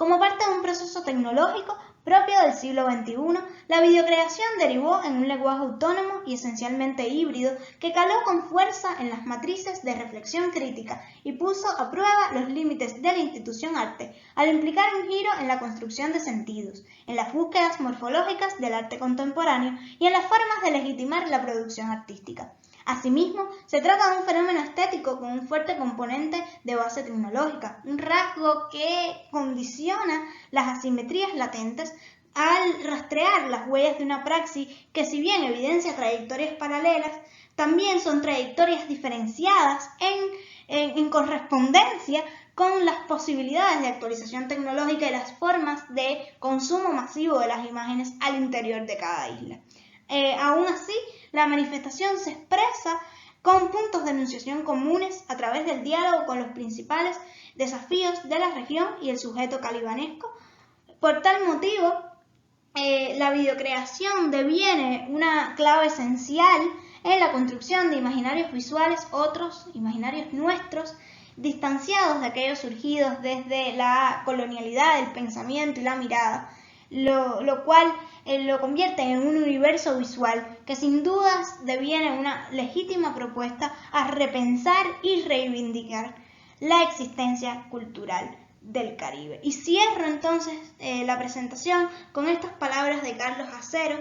Como parte de un proceso tecnológico propio del siglo XXI, la videocreación derivó en un lenguaje autónomo y esencialmente híbrido que caló con fuerza en las matrices de reflexión crítica y puso a prueba los límites de la institución arte, al implicar un giro en la construcción de sentidos, en las búsquedas morfológicas del arte contemporáneo y en las formas de legitimar la producción artística. Asimismo, se trata de un fenómeno estético con un fuerte componente de base tecnológica, un rasgo que condiciona las asimetrías latentes al rastrear las huellas de una praxis que, si bien evidencia trayectorias paralelas, también son trayectorias diferenciadas en correspondencia con las posibilidades de actualización tecnológica y las formas de consumo masivo de las imágenes al interior de cada isla. Aún así, la manifestación se expresa con puntos de enunciación comunes a través del diálogo con los principales desafíos de la región y el sujeto calibanesco. Por tal motivo, la videocreación deviene una clave esencial en la construcción de imaginarios visuales, otros imaginarios nuestros, distanciados de aquellos surgidos desde la colonialidad del pensamiento y la mirada, lo cual lo convierte en un universo visual que sin dudas deviene una legítima propuesta a repensar y reivindicar la existencia cultural del Caribe. Y cierro entonces la presentación con estas palabras de Carlos Acero,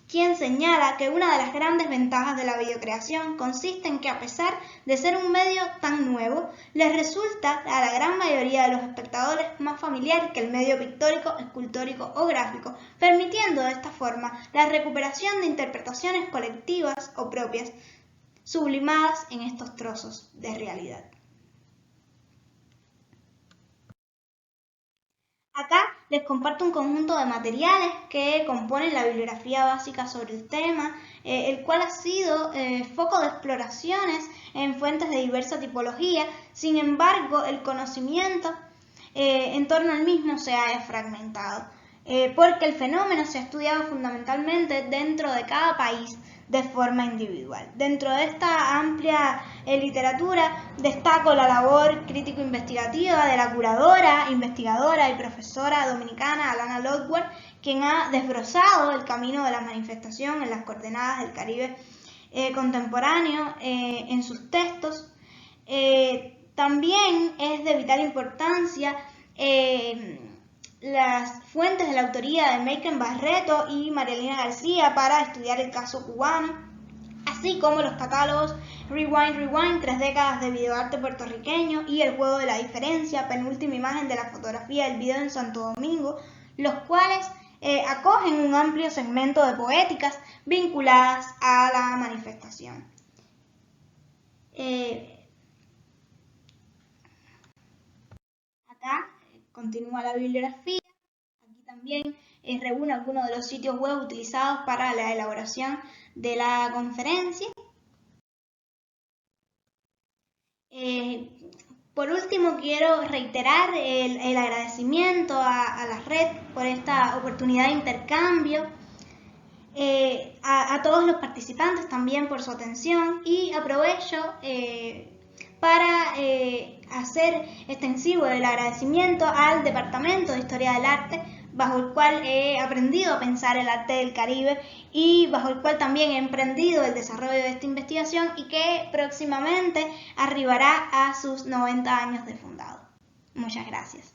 quien señala que una de las grandes ventajas de la videocreación consiste en que, a pesar de ser un medio tan nuevo, les resulta a la gran mayoría de los espectadores más familiar que el medio pictórico, escultórico o gráfico, permitiendo de esta forma la recuperación de interpretaciones colectivas o propias, sublimadas en estos trozos de realidad. Acá les comparto un conjunto de materiales que componen la bibliografía básica sobre el tema, el cual ha sido foco de exploraciones en fuentes de diversa tipología. Sin embargo, el conocimiento en torno al mismo se ha fragmentado, porque el fenómeno se ha estudiado fundamentalmente dentro de cada país de forma individual. Dentro de esta amplia literatura destaco la labor crítico-investigativa de la curadora, investigadora y profesora dominicana Alana Lodward, quien ha desbrozado el camino de la manifestación en las coordenadas del Caribe contemporáneo en sus textos. También es de vital importancia las fuentes de la autoría de Maiken Barreto y Marielina García para estudiar el caso cubano, así como los catálogos Rewind, 3 décadas de videoarte puertorriqueño y El juego de la diferencia, penúltima imagen de la fotografía del video en Santo Domingo, los cuales acogen un amplio segmento de poéticas vinculadas a la manifestación. Acá continúa la bibliografía. Aquí también reúne algunos de los sitios web utilizados para la elaboración de la conferencia. Por último, quiero reiterar el agradecimiento a la red por esta oportunidad de intercambio, a todos los participantes también por su atención, y aprovecho para hacer extensivo el agradecimiento al Departamento de Historia del Arte, bajo el cual he aprendido a pensar el arte del Caribe y bajo el cual también he emprendido el desarrollo de esta investigación y que próximamente arribará a sus 90 años de fundado. Muchas gracias.